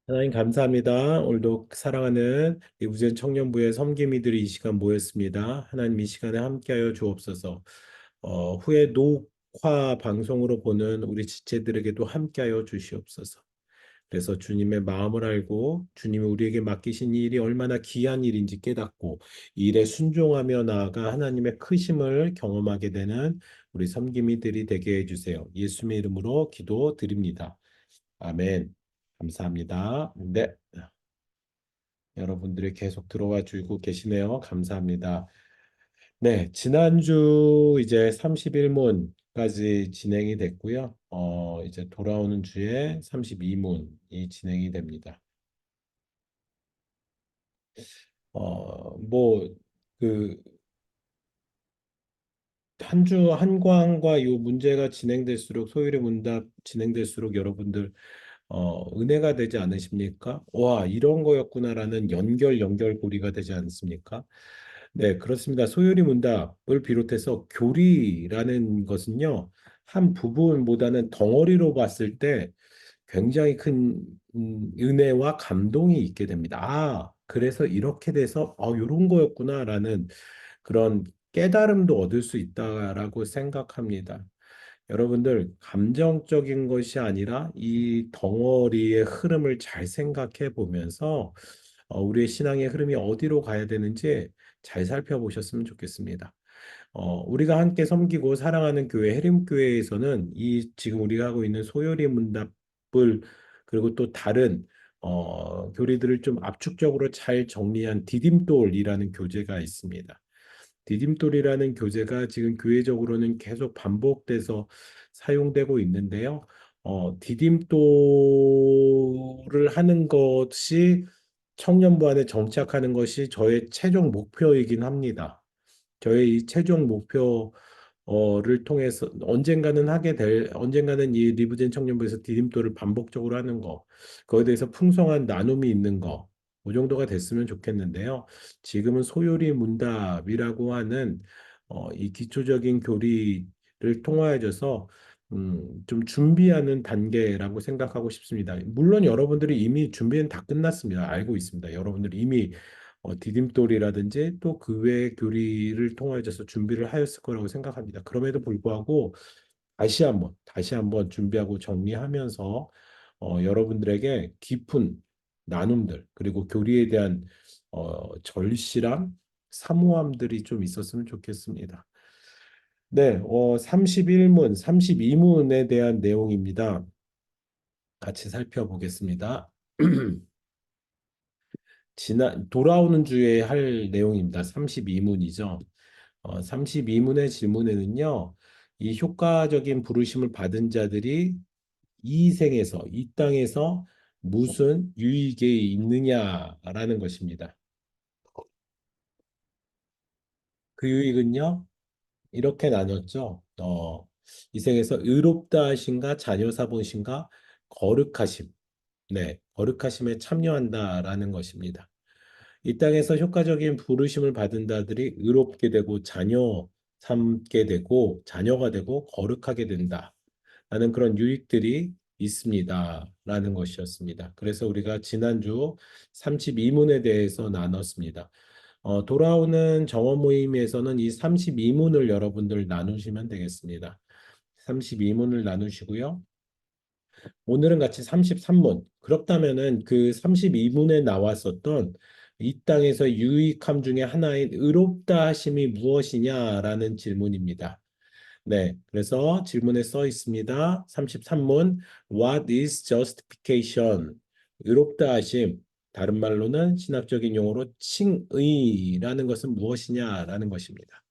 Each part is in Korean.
하나님 감사합니다. 오늘도 사랑하는 리부젠 청년부의 섬기미들이 이 시간 모였습니다. 하나님 이 시간에 함께하여 주옵소서. 후에 녹화 방송으로 보는 우리 지체들에게도 함께하여 주시옵소서. 그래서 주님의 마음을 알고 주님이 우리에게 맡기신 이 일이 얼마나 귀한 일인지 깨닫고 이 일에 순종하며 나아가 하나님의 크심을 경험하게 되는 우리 섬기미들이 되게 해주세요. 예수님의 이름으로 기도드립니다. 아멘. 감사합니다. 네. 여러분들이 계속 들어와 주고 계시네요. 감사합니다. 네. 지난주 이제 31문까지 진행이 됐고요. 이제 돌아오는 주에 32문이 진행이 됩니다. 뭐, 그, 한 주 한광과 이 문제가 진행될수록 소율의 문답 진행될수록 여러분들 은혜가 되지 않으십니까? 와, 이런 거였구나라는 연결고리가 되지 않습니까? 네, 그렇습니다. 소요리 문답을 비롯해서 교리라는 것은요, 한 부분보다는 덩어리로 봤을 때 굉장히 큰 은혜와 감동이 있게 됩니다. 아, 그래서 이렇게 돼서 이런 거였구나라는 그런 깨달음도 얻을 수 있다라고 생각합니다. 여러분들, 감정적인 것이 아니라 이 덩어리의 흐름을 잘 생각해 보면서 우리의 신앙의 흐름이 어디로 가야 되는지 잘 살펴보셨으면 좋겠습니다. 우리가 함께 섬기고 사랑하는 교회 해림교회에서는 이 지금 우리가 하고 있는 소요리 문답을 그리고 또 다른 교리들을 좀 압축적으로 잘 정리한 디딤돌이라는 교재가 있습니다. 디딤돌이라는 교재가 지금 교회적으로는 계속 반복돼서 사용되고 있는데요. 디딤돌을 하는 것이 청년부 안에 정착하는 것이 저의 최종 목표이긴 합니다. 저의 이 최종 목표를 통해서 언젠가는 이 리브젠 청년부에서 디딤돌을 반복적으로 하는 거, 그거에 대해서 풍성한 나눔이 있는 거, 그 정도가 됐으면 좋겠는데요. 지금은 소요리 문답이라고 하는 이 기초적인 교리를 통하여져서 좀 준비하는 단계라고 생각하고 싶습니다. 물론 여러분들이 이미 준비는 다 끝났습니다. 알고 있습니다. 여러분들이 이미 디딤돌이라든지 또 그 외의 교리를 통하여서 준비를 하였을 거라고 생각합니다. 그럼에도 불구하고 다시 한번 준비하고 정리하면서 여러분들에게 깊은 나눔들 그리고 교리에 대한 절실함, 사모함들이 좀 있었으면 좋겠습니다. 네, 31문, 32문에 대한 내용입니다. 같이 살펴보겠습니다. 돌아오는 주에 할 내용입니다. 32문이죠. 32문의 질문에는요, 이 효과적인 부르심을 받은 자들이 이 생에서, 이 땅에서 무슨 유익이 있느냐라는 것입니다. 그 유익은요, 이렇게 나눴죠. 이 생에서 의롭다 하신가, 자녀사 보신가, 거룩하심. 네, 거룩하심에 참여한다라는 것입니다. 이 땅에서 효과적인 부르심을 받은 자들이 의롭게 되고 자녀 삼게 되고 자녀가 되고 거룩하게 된다. 라는 그런 유익들이 있습니다. 라는 것이었습니다. 그래서 우리가 지난주 32문에 대해서 나눴습니다. 돌아오는 정원 모임에서는 이 32문을 여러분들 나누시면 되겠습니다. 32문을 나누시고요. 오늘은 같이 33문. 그렇다면은 그 32문에 나왔었던 이 땅에서 유익함 중에 하나인 의롭다 하심이 무엇이냐라는 질문입니다. 네, 그래서 질문에 써 있습니다. 33문 What is justification? 의롭다 하심. 다른 말로는 신학적인 용어로 칭의라는 것은 무엇이냐라는 것입니다.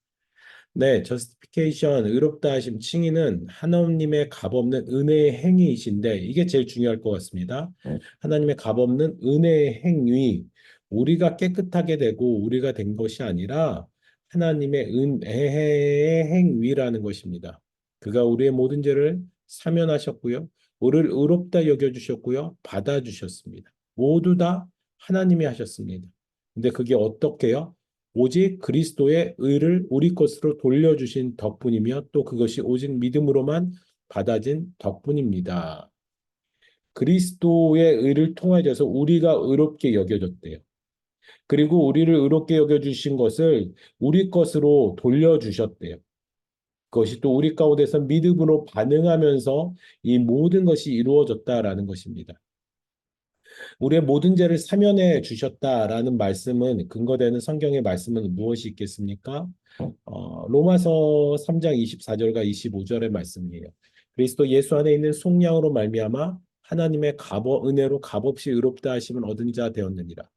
네, justification, 의롭다 하심, 칭의는 하나님의 값없는 은혜의 행위이신데 이게 제일 중요할 것 같습니다. 하나님의 값없는 은혜의 행위, 우리가 깨끗하게 되고 우리가 된 것이 아니라 하나님의 은혜의 행위라는 것입니다. 그가 우리의 모든 죄를 사면하셨고요. 우리를 의롭다 여겨주셨고요. 받아주셨습니다. 모두 다 하나님이 하셨습니다. 근데 그게 어떻게요? 오직 그리스도의 의를 우리 것으로 돌려주신 덕분이며 또 그것이 오직 믿음으로만 받아진 덕분입니다. 그리스도의 의를 통하여서 우리가 의롭게 여겨졌대요. 그리고 우리를 의롭게 여겨주신 것을 우리 것으로 돌려주셨대요. 그것이 또 우리 가운데서 믿음으로 반응하면서 이 모든 것이 이루어졌다라는 것입니다. 우리의 모든 죄를 사면해 주셨다라는 말씀은 근거되는 성경의 말씀은 무엇이 있겠습니까? 로마서 3장 24절과 25절의 말씀이에요. 그리스도 예수 안에 있는 속량으로 말미암아 하나님의 은혜로 값없이 의롭다 하심을 얻은 자 되었느니라.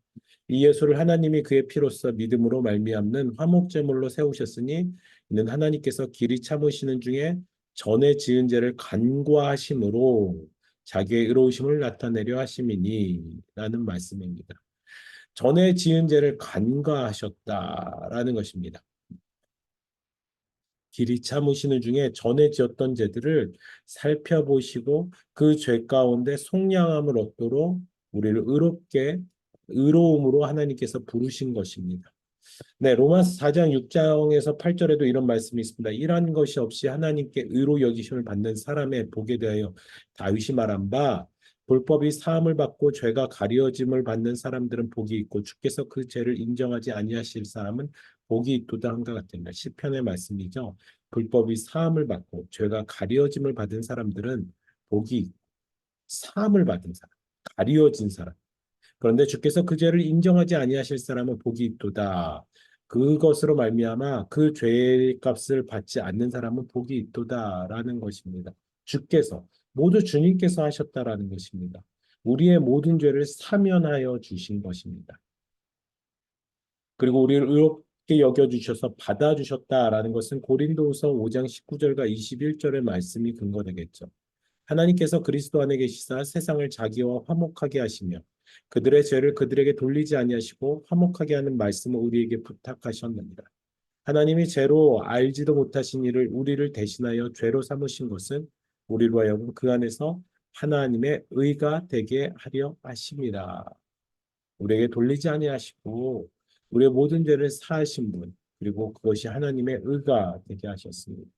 이 예수를 하나님이 그의 피로써 믿음으로 말미암는 화목제물로 세우셨으니 이는 하나님께서 길이 참으시는 중에 전에 지은 죄를 간과하심으로 자기의 의로우심을 나타내려 하심이니 라는 말씀입니다. 전에 지은 죄를 간과하셨다라는 것입니다. 길이 참으시는 중에 전에 지었던 죄들을 살펴보시고 그 죄 가운데 속량함을 얻도록 우리를 의로움으로 하나님께서 부르신 것입니다. 네, 로마서 4장 6장에서 8절에도 이런 말씀이 있습니다. 이러한 것이 없이 하나님께 의로 여기심을 받는 사람의 복에 대하여 다윗이 말한 바 불법이 사함을 받고 죄가 가려짐을 받는 사람들은 복이 있고 주께서 그 죄를 인정하지 아니하실 사람은 복이 있도다 한것 같습니다. 시편의 말씀이죠. 불법이 사함을 받고 죄가 가려짐을 받은 사람들은 복이 있고 사함을 받은 사람, 가려진 사람. 그런데 주께서 그 죄를 인정하지 아니하실 사람은 복이 있도다. 그것으로 말미암아 그 죄의 값을 받지 않는 사람은 복이 있도다라는 것입니다. 주께서 모두 주님께서 하셨다라는 것입니다. 우리의 모든 죄를 사면하여 주신 것입니다. 그리고 우리를 의롭게 여겨주셔서 받아주셨다라는 것은 고린도후서 5장 19절과 21절의 말씀이 근거되겠죠. 하나님께서 그리스도 안에 계시사 세상을 자기와 화목하게 하시며 그들의 죄를 그들에게 돌리지 아니하시고 화목하게 하는 말씀을 우리에게 부탁하셨느니라. 하나님이 죄로 알지도 못하신 일을 우리를 대신하여 죄로 삼으신 것은 우리로 하여금 그 안에서 하나님의 의가 되게 하려 하심이라. 우리에게 돌리지 아니하시고 우리의 모든 죄를 사하신 분 그리고 그것이 하나님의 의가 되게 하셨습니다.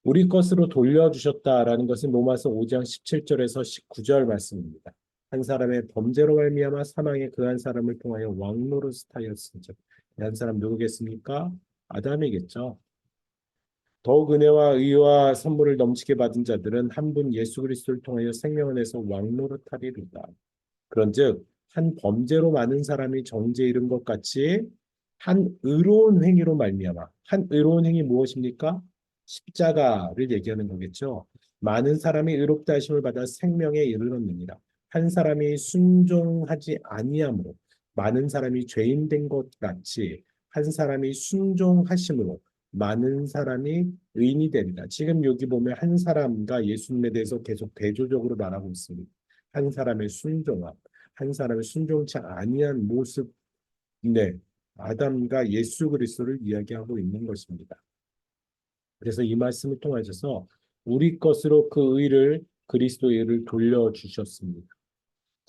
우리 것으로 돌려주셨다라는 것은 로마서 5장 17절에서 19절 말씀입니다. 한 사람의 범죄로 말미암아 사망에 그 한 사람을 통하여 왕노릇하였은즉 한 사람 누구겠습니까? 아담이겠죠. 더욱 은혜와 의와 선물을 넘치게 받은 자들은 한 분 예수 그리스도를 통하여 생명원에서 왕노릇하리로다. 그런즉 한 범죄로 많은 사람이 정죄에 이른 것 같이 한 의로운 행위로 말미암아 한 의로운 행위 무엇입니까? 십자가를 얘기하는 거겠죠. 많은 사람이 의롭다 하심을 받아 생명에 이르렀느니라. 한 사람이 순종하지 아니함으로 많은 사람이 죄인 된 것 같이 한 사람이 순종하심으로 많은 사람이 의인이 되리라. 지금 여기 보면 한 사람과 예수님에 대해서 계속 대조적으로 말하고 있습니다. 한 사람의 순종함, 한 사람의 순종치 아니한 모습, 네, 아담과 예수 그리스도를 이야기하고 있는 것입니다. 그래서 이 말씀을 통하셔서 우리 것으로 그 의를 그리스도의 의를 돌려주셨습니다.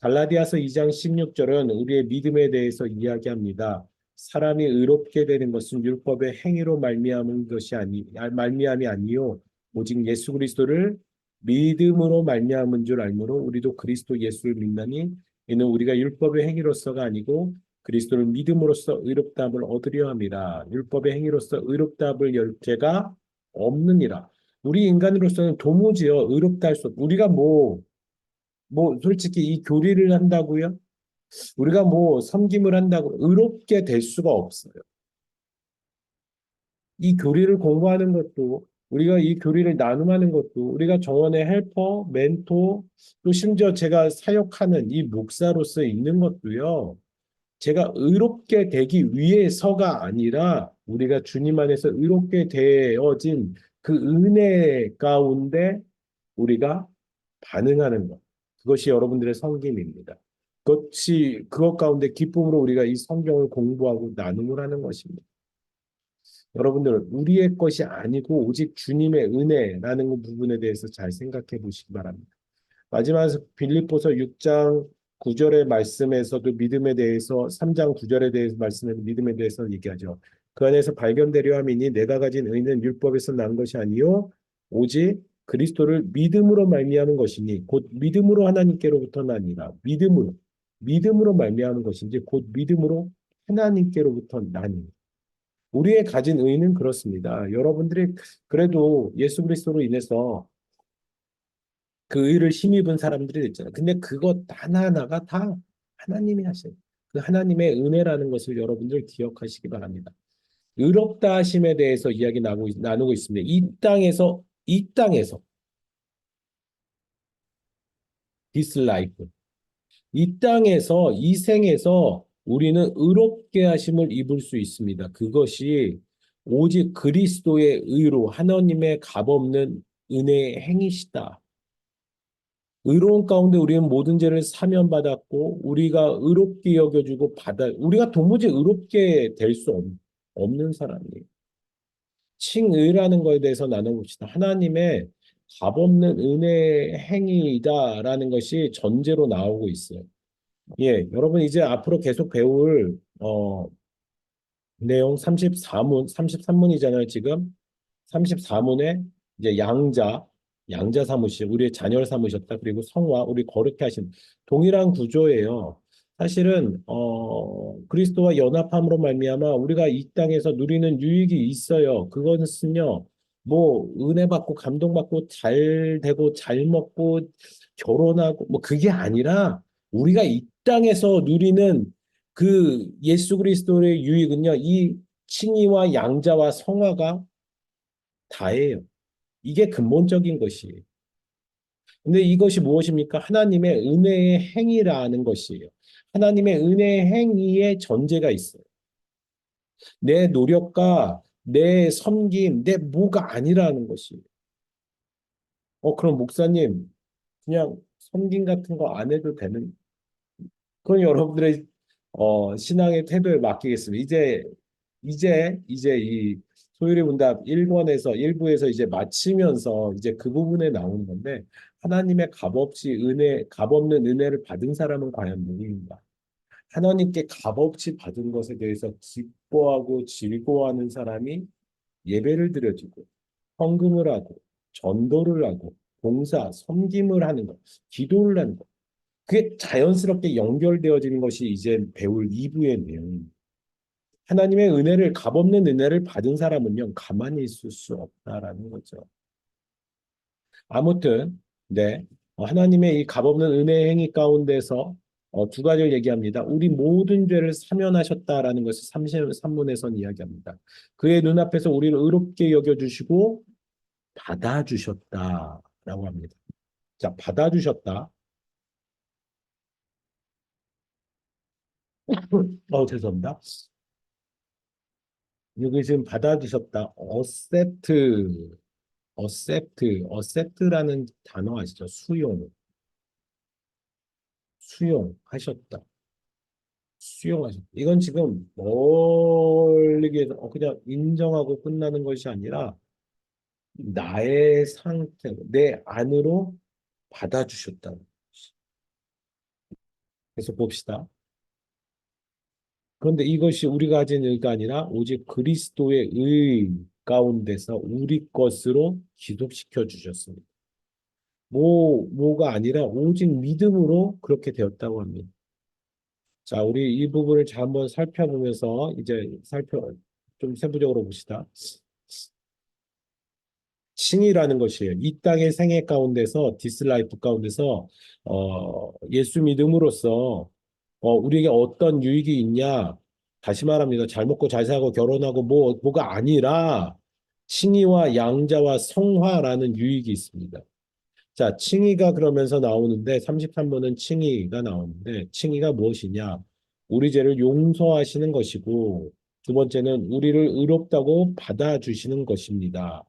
갈라디아서 2장 16절은 우리의 믿음에 대해서 이야기합니다. 사람이 의롭게 되는 것은 율법의 행위로 말미암이 아니요 오직 예수 그리스도를 믿음으로 말미암은 줄 알므로 우리도 그리스도 예수를 믿나니 이는 우리가 율법의 행위로서가 아니고 그리스도를 믿음으로써 의롭다함을 얻으려 함이라. 율법의 행위로서 의롭다함을 열 죄가 없느니라. 우리 인간으로서는 도무지요 의롭다 할 수 없. 우리가 솔직히 이 교리를 한다고요? 우리가 섬김을 한다고 의롭게 될 수가 없어요. 이 교리를 공부하는 것도 우리가 이 교리를 나눔하는 것도 우리가 정원의 헬퍼, 멘토 또 심지어 제가 사역하는 이 목사로서 있는 것도요. 제가 의롭게 되기 위해서가 아니라 우리가 주님 안에서 의롭게 되어진 그 은혜 가운데 우리가 반응하는 것. 그것이 여러분들의 섬김입니다. 그것 가운데 기쁨으로 우리가 이 성경을 공부하고 나눔을 하는 것입니다. 여러분들, 우리의 것이 아니고 오직 주님의 은혜라는 부분에 대해서 잘 생각해 보시기 바랍니다. 마지막에 빌립보서 6장 9절의 말씀에서도 믿음에 대해서 3장 9절에 대해서 말씀에서 믿음에 대해서 얘기하죠. 그 안에서 발견되려 함이니 내가 가진 의는 율법에서 난 것이 아니요 오직 그리스도를 믿음으로 말미암은 것이니 곧 믿음으로 하나님께로부터 나니라. 믿음으로 말미암은 것인지 곧 믿음으로 하나님께로부터 나니. 우리의 가진 의는 그렇습니다. 여러분들이 그래도 예수 그리스도로 인해서 그 의를 힘입은 사람들이 있잖아요. 근데 그것 하나하나가 다 하나님이 하세요. 그 하나님의 은혜라는 것을 여러분들 기억하시기 바랍니다. 의롭다 하심에 대해서 이야기 나누고 있습니다. 이 땅에서 this life, 이 땅에서 이 생에서 우리는 의롭게 하심을 입을 수 있습니다. 그것이 오직 그리스도의 의로 하나님의 값없는 은혜의 행위시다. 의로운 가운데 우리는 모든 죄를 사면받았고 우리가 의롭게 여겨주고 우리가 도무지 의롭게 될 수 없는 사람이에요. 칭의라는 거에 대해서 나눠봅시다. 하나님의 값없는 은혜의 행위이다라는 것이 전제로 나오고 있어요. 예, 여러분 이제 앞으로 계속 배울 내용 33문이잖아요, 지금. 34문에 이제 양자 삼으시, 우리의 자녀를 삼으셨다. 그리고 성화, 우리 거룩해 하신 동일한 구조예요. 사실은 그리스도와 연합함으로 말미암아 우리가 이 땅에서 누리는 유익이 있어요. 그것은요. 뭐 은혜 받고 감동받고 잘 되고 잘 먹고 결혼하고 뭐 그게 아니라 우리가 이 땅에서 누리는 그 예수 그리스도의 유익은요. 이 칭의와 양자와 성화가 다예요. 이게 근본적인 것이에요. 근데 이것이 무엇입니까? 하나님의 은혜의 행위라는 것이에요. 하나님의 은혜의 행위에 전제가 있어요. 내 노력과 내 섬김, 내 뭐가 아니라는 것이에요. 그럼 목사님, 그냥 섬김 같은 거 안 해도 되는, 그건 여러분들의 신앙의 태도에 맡기겠습니다. 이제 이 소율의 문답 1부에서 이제 마치면서 이제 그 부분에 나오는 건데 하나님의 값없는 은혜를 받은 사람은 과연 누구인가? 하나님께 값없이 받은 것에 대해서 기뻐하고 즐거워하는 사람이 예배를 드려주고 헌금을 하고 전도를 하고 봉사, 섬김을 하는 것, 기도를 하는 것. 그게 자연스럽게 연결되어지는 것이 이제 배울 2부의 내용입니다. 하나님의 값없는 은혜를 받은 사람은요, 가만히 있을 수 없다라는 거죠. 아무튼, 네. 하나님의 이 값없는 은혜 행위 가운데서 두 가지를 얘기합니다. 우리 모든 죄를 사면하셨다라는 것을 33문에선 이야기합니다. 그의 눈앞에서 우리를 의롭게 여겨주시고 받아주셨다라고 합니다. 자, 받아주셨다. 죄송합니다. 여기 지금 받아주셨다. accept라는 단어 아시죠? 수용하셨다. 수용하셨다. 이건 지금 멀리 해서 그냥 인정하고 끝나는 것이 아니라 나의 상태, 내 안으로 받아주셨다. 그래서 봅시다. 그런데 이것이 우리가 가진 의가 아니라 오직 그리스도의 의 가운데서 우리 것으로 기록시켜 주셨습니다. 뭐가 아니라 오직 믿음으로 그렇게 되었다고 합니다. 자, 우리 이 부분을 한번 살펴보면서 이제 좀 세부적으로 봅시다. 칭이라는 것이에요. 이 땅의 생애 가운데서 디스라이프 가운데서 예수 믿음으로써 우리에게 어떤 유익이 있냐? 다시 말합니다. 잘 먹고 잘 살고 결혼하고 뭐가 아니라 칭의와 양자와 성화라는 유익이 있습니다. 자, 칭의가 그러면서 나오는데 33번은 칭의가 나오는데 칭의가 무엇이냐? 우리 죄를 용서하시는 것이고 두 번째는 우리를 의롭다고 받아주시는 것입니다.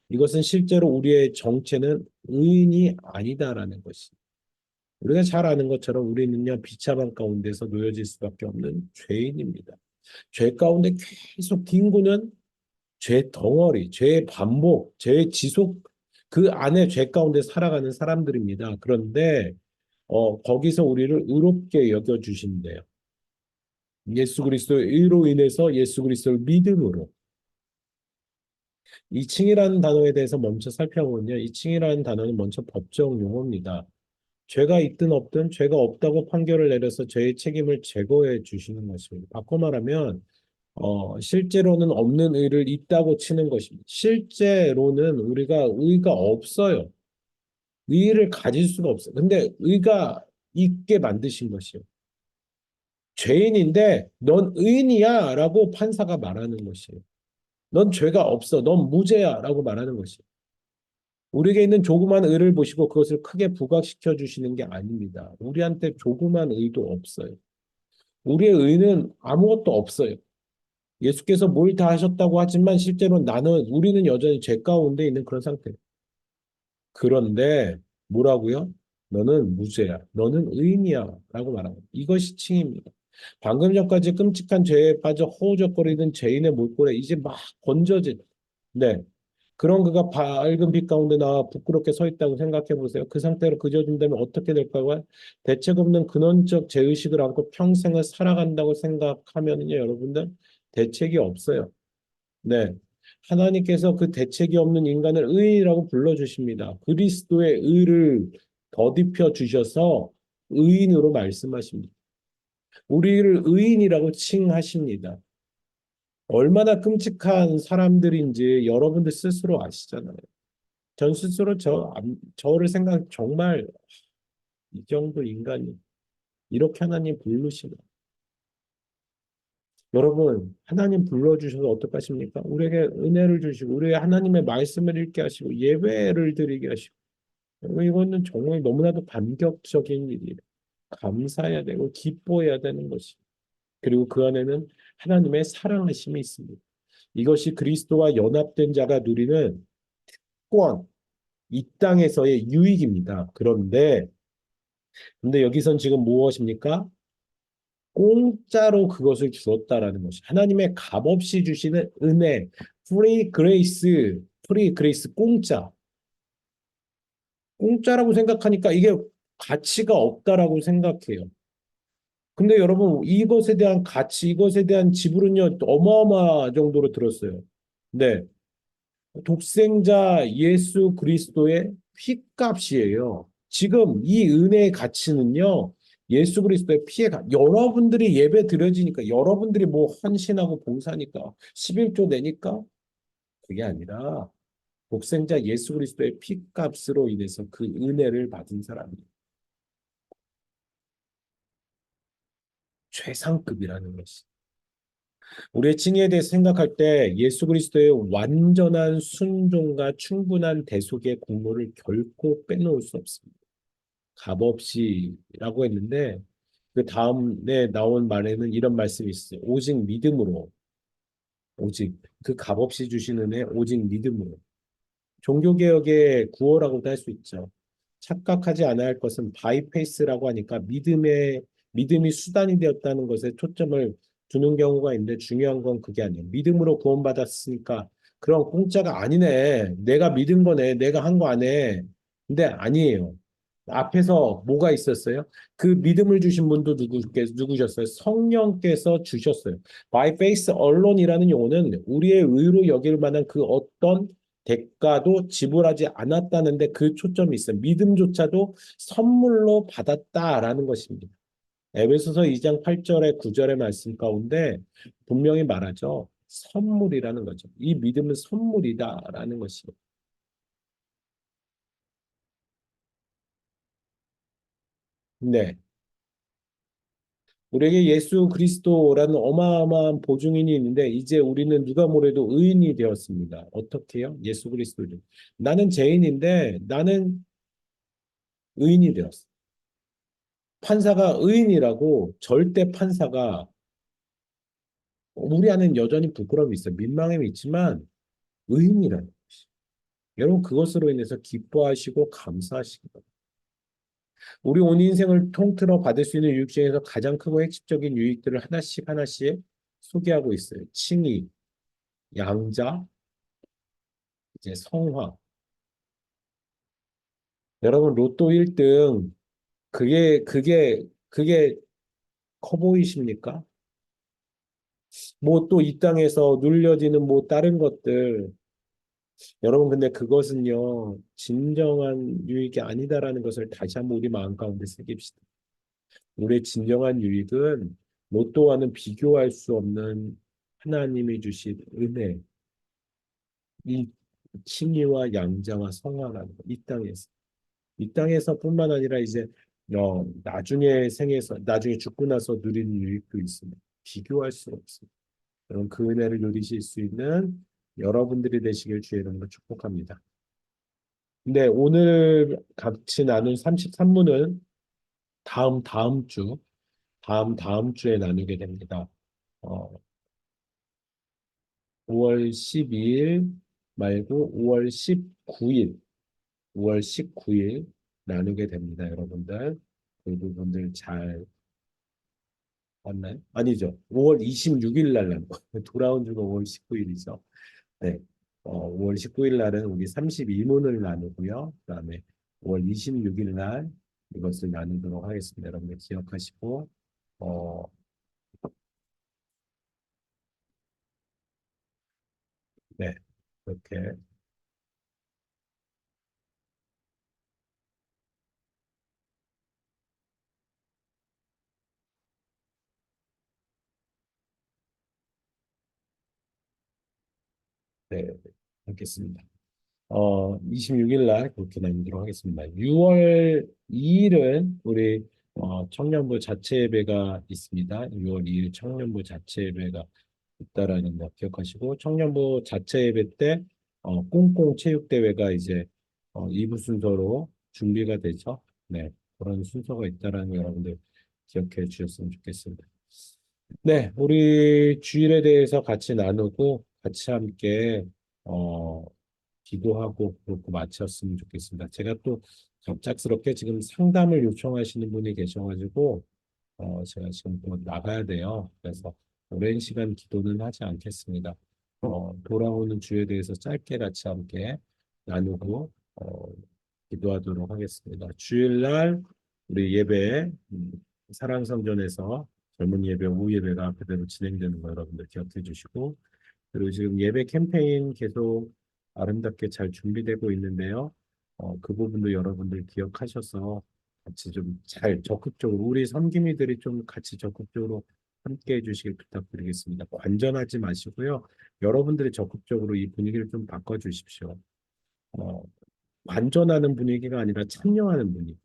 이것은 실제로 우리의 정체는 의인이 아니다라는 것이. 우리가 잘 아는 것처럼 우리는요 비참한 가운데서 놓여질 수밖에 없는 죄인입니다. 죄 가운데 계속 뒹구는 죄 덩어리, 죄의 반복, 죄의 지속 그 안에 죄 가운데 살아가는 사람들입니다. 그런데 거기서 우리를 의롭게 여겨 주신대요. 예수 그리스도의 의로 인해서 예수 그리스도를 믿음으로 이 칭이라는 단어에 대해서 먼저 살펴보면요. 이 칭이라는 단어는 먼저 법정 용어입니다. 죄가 있든 없든 죄가 없다고 판결을 내려서 죄의 책임을 제거해 주시는 것입니다. 바꿔 말하면 실제로는 없는 의를 있다고 치는 것입니다. 실제로는 우리가 의가 없어요. 의를 가질 수가 없어요. 근데 의가 있게 만드신 것이에요. 죄인인데 넌 의인이야 라고 판사가 말하는 것이에요. 넌 죄가 없어. 넌 무죄야 라고 말하는 것이에요. 우리에게 있는 조그만 의를 보시고 그것을 크게 부각시켜 주시는 게 아닙니다. 우리한테 조그만 의도 없어요. 우리의 의는 아무것도 없어요. 예수께서 뭘 다 하셨다고 하지만 실제로 우리는 여전히 죄 가운데 있는 그런 상태예요. 그런데 뭐라고요? 너는 무죄야. 너는 의인이야. 라고 말합니다. 이것이 칭입니다. 방금 전까지 끔찍한 죄에 빠져 허우적거리던 죄인의 몰골에 이제 막 건져진, 네. 그런 그가 밝은 빛 가운데 나와 부끄럽게 서 있다고 생각해 보세요. 그 상태로 그쳐진다면 어떻게 될까요? 대책 없는 근원적 죄의식을 안고 평생을 살아간다고 생각하면요, 여러분들 대책이 없어요. 네. 하나님께서 그 대책이 없는 인간을 의인이라고 불러주십니다. 그리스도의 의를 덧입혀 주셔서 의인으로 말씀하십니다. 우리를 의인이라고 칭하십니다. 얼마나 끔찍한 사람들인지 여러분들 스스로 아시잖아요. 전 스스로 저를 생각 정말 이 정도 인간이 이렇게 하나님 부르시나. 여러분, 하나님 불러주셔서 어떡하십니까? 우리에게 은혜를 주시고, 우리의 하나님의 말씀을 읽게 하시고, 예배를 드리게 하시고, 이거는 정말 너무나도 감격적인 일이에요. 감사해야 되고, 기뻐해야 되는 것이. 그리고 그 안에는 하나님의 사랑하심이 있습니다. 이것이 그리스도와 연합된 자가 누리는 특권, 이 땅에서의 유익입니다. 근데 여기선 지금 무엇입니까? 공짜로 그것을 주었다라는 것이 하나님의 값없이 주시는 은혜, 프리 그레이스 공짜라고 생각하니까 이게 가치가 없다라고 생각해요. 근데 여러분 이것에 대한 가치, 이것에 대한 지불은요 어마어마 정도로 들었어요. 네, 독생자 예수 그리스도의 피값이에요. 지금 이 은혜의 가치는요, 예수 그리스도의 피해가, 여러분들이 예배 드려지니까, 여러분들이 뭐 헌신하고 봉사니까, 11조 내니까, 그게 아니라, 독생자 예수 그리스도의 피값으로 인해서 그 은혜를 받은 사람이 최상급이라는 것이. 우리의 칭의에 대해서 생각할 때 예수 그리스도의 완전한 순종과 충분한 대속의 공로를 결코 빼놓을 수 없습니다. 값없이라고 했는데 그 다음에 나온 말에는 이런 말씀이 있어요. 오직 믿음으로, 오직 그 값없이 주시는 애 오직 믿음으로. 종교개혁의 구호라고도 할 수 있죠. 착각하지 않아야 할 것은 바이페이스라고 하니까 믿음이 수단이 되었다는 것에 초점을 두는 경우가 있는데 중요한 건 그게 아니에요. 믿음으로 구원받았으니까 그럼 공짜가 아니네. 내가 믿은 거네. 내가 한 거 아네. 근데 아니에요. 앞에서 뭐가 있었어요? 그 믿음을 주신 분도 누구셨어요? 성령께서 주셨어요. By faith alone이라는 용어는 우리의 의로 여길 만한 그 어떤 대가도 지불하지 않았다는데 그 초점이 있어요. 믿음조차도 선물로 받았다라는 것입니다. 에베소서 2장 8절의 9절의 말씀 가운데 분명히 말하죠. 선물이라는 거죠. 이 믿음은 선물이다라는 것이에요. 네. 우리에게 예수 그리스도라는 어마어마한 보증인이 있는데 이제 우리는 누가 뭐래도 의인이 되었습니다. 어떻게요? 예수 그리스도를. 나는 죄인인데 나는 의인이 되었어. 판사가 의인이라고 절대 판사가 우리 안엔 여전히 부끄러움이 있어요. 민망함이 있지만 의인이라는 것이. 여러분 그것으로 인해서 기뻐하시고 감사하시기 바랍니다. 우리 온 인생을 통틀어 받을 수 있는 유익 중에서 가장 크고 핵심적인 유익들을 하나씩 하나씩 소개하고 있어요. 칭의, 양자, 이제 성화. 여러분 로또 1등 그게 커 보이십니까? 뭐 또 이 땅에서 눌려지는 뭐 다른 것들 여러분, 근데 그것은요, 진정한 유익이 아니다라는 것을 다시 한번 우리 마음 가운데 새깁시다. 우리의 진정한 유익은 로또와는 비교할 수 없는 하나님이 주신 은혜, 이 칭의와 양자와 성화라는 것, 이 땅에서. 이 땅에서뿐만 아니라 이제 나중에 생에서 나중에 죽고 나서 누리는 유익도 있습니다. 비교할 수 없습니다. 여러분 그 은혜를 누리실 수 있는 여러분들이 되시길 주의 이름으로 축복합니다. 근데 오늘 같이 나눈 33문은 다음 주에 나누게 됩니다. 어, 5월 12일 말고 5월 19일 나누게 됩니다, 여러분들. 그 부분들 잘 맞나요? 아니죠. 5월 26일 날 돌아온 주가 5월 19일이죠. 네. 5월 19일 날은 우리 32문을 나누고요. 그다음에 5월 26일 날 이것을 나누도록 하겠습니다. 여러분들 기억하시고 어, 네. 이렇게 네, 하겠습니다. 26일 날 그렇게 나누도록 하겠습니다. 6월 2일은 우리 청년부 자체 예배가 있습니다. 6월 2일 청년부 자체 예배가 있다라는 거 기억하시고 청년부 자체 예배 때 꽁꽁 체육대회가 이제 2부 순서로 준비가 되죠. 네, 그런 순서가 있다라는 거 여러분들 기억해 주셨으면 좋겠습니다. 네, 우리 주일에 대해서 같이 나누고 같이 함께 어, 기도하고 그렇게 마쳤으면 좋겠습니다. 제가 또 갑작스럽게 지금 상담을 요청하시는 분이 계셔가지고 제가 지금 또 나가야 돼요. 그래서 오랜 시간 기도는 하지 않겠습니다. 돌아오는 주에 대해서 짧게 같이 함께 나누고 기도하도록 하겠습니다. 주일날 우리 예배 사랑성전에서 젊은 예배, 오후 예배가 그대로 진행되는 거 여러분들 기억해 주시고 그리고 지금 예배 캠페인 계속 아름답게 잘 준비되고 있는데요. 그 부분도 여러분들 기억하셔서 같이 좀 잘 적극적으로 우리 섬김이들이 좀 같이 적극적으로 함께 해주시길 부탁드리겠습니다. 관전하지 마시고요. 여러분들이 적극적으로 이 분위기를 좀 바꿔주십시오. 어, 관전하는 분위기가 아니라 참여하는 분위기.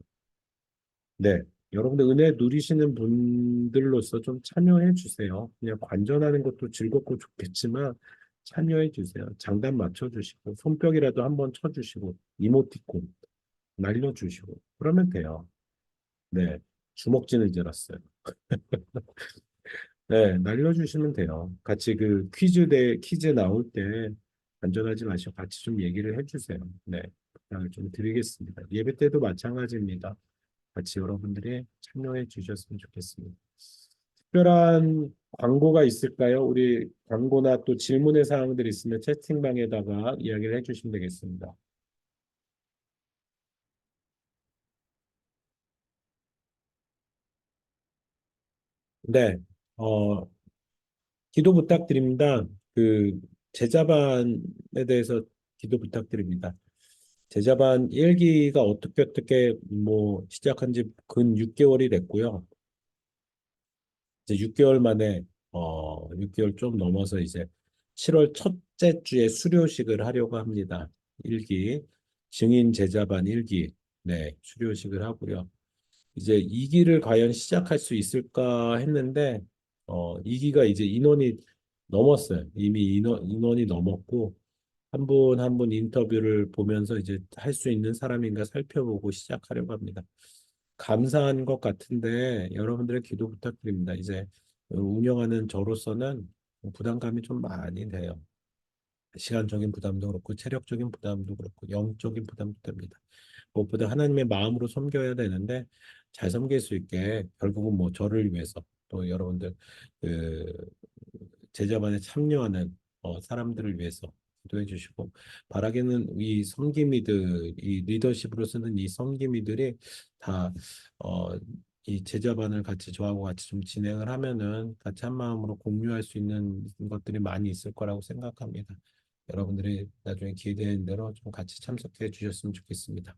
네. 여러분들 은혜 누리시는 분들로서 좀 참여해 주세요. 그냥 관전하는 것도 즐겁고 좋겠지만 참여해 주세요. 장단 맞춰 주시고 손뼉이라도 한번 쳐 주시고 이모티콘 날려 주시고 그러면 돼요. 네. 주먹진을 들었어요. 네, 날려주시면 돼요. 같이 그 퀴즈 나올 때 안전하지 마시고 같이 좀 얘기를 해주세요. 네, 부탁을 좀 드리겠습니다. 예배 때도 마찬가지입니다. 같이 여러분들이 참여해 주셨으면 좋겠습니다. 특별한 광고가 있을까요? 우리 광고나 또 질문의 사항들 있으면 채팅방에다가 이야기를 해주시면 되겠습니다. 네, 어, 기도 부탁드립니다. 그 제자반에 대해서 기도 부탁드립니다. 제자반 1기가 어떻게 뭐 시작한 지 근 6개월이 됐고요. 이제 6개월 만에 6개월 좀 넘어서 이제 7월 첫째 주에 수료식을 하려고 합니다. 1기 증인 제자반 1기 네, 수료식을 하고요. 이제 2기를 과연 시작할 수 있을까 했는데 2기가 이제 인원이 넘었어요. 이미 인원이 넘었고 한 분 한 분 인터뷰를 보면서 이제 할 수 있는 사람인가 살펴보고 시작하려고 합니다. 감사한 것 같은데 여러분들의 기도 부탁드립니다. 이제 운영하는 저로서는 부담감이 좀 많이 돼요. 시간적인 부담도 그렇고 체력적인 부담도 그렇고 영적인 부담도 됩니다. 무엇보다 하나님의 마음으로 섬겨야 되는데 잘 섬길 수 있게 결국은 뭐 저를 위해서 또 여러분들 그 제자반에 참여하는 사람들을 위해서 기도해 주시고 바라기는 이 섬김이들 이 리더십으로 쓰는 이 섬김이들이 다 이 제자반을 같이 저하고 같이 좀 진행을 하면은 같이 한 마음으로 공유할 수 있는 것들이 많이 있을 거라고 생각합니다. 여러분들이 나중에 기회되는 대로 좀 같이 참석해 주셨으면 좋겠습니다.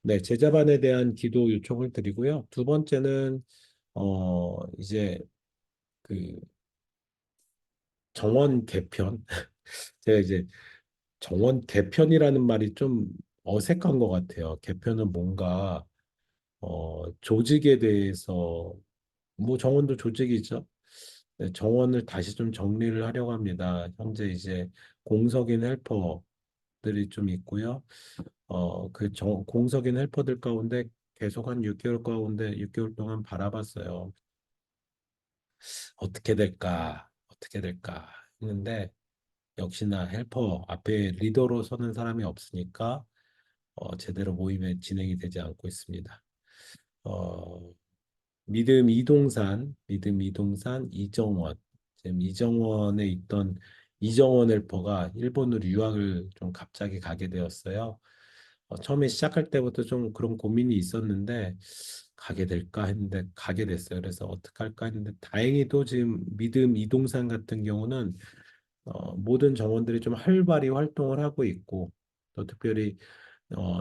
네, 제자반에 대한 기도 요청을 드리고요. 두 번째는 이제 그 정원 개편. 제가 이제 정원 개편이라는 말이 좀 어색한 것 같아요. 개편은 뭔가 조직에 대해서 뭐 정원도 조직이죠. 네, 정원을 다시 좀 정리를 하려고 합니다. 현재 이제 공석인 헬퍼들이 좀 있고요. 공석인 헬퍼들 가운데 계속 한 6개월 가운데 6개월 동안 바라봤어요. 어떻게 될까? 어떻게 될까? 했는데 역시나 헬퍼 앞에 리더로 서는 사람이 없으니까 제대로 모임에 진행이 되지 않고 있습니다. 어, 믿음 이동산 이정원. 지금 이정원에 있던 이정원 헬퍼가 일본으로 유학을 좀 갑자기 가게 되었어요. 처음에 시작할 때부터 좀 그런 고민이 있었는데 가게 될까 했는데 가게 됐어요. 그래서 어떻게 할까 했는데 다행히도 지금 믿음 이동산 같은 경우는 모든 정원들이 좀 활발히 활동을 하고 있고 또 특별히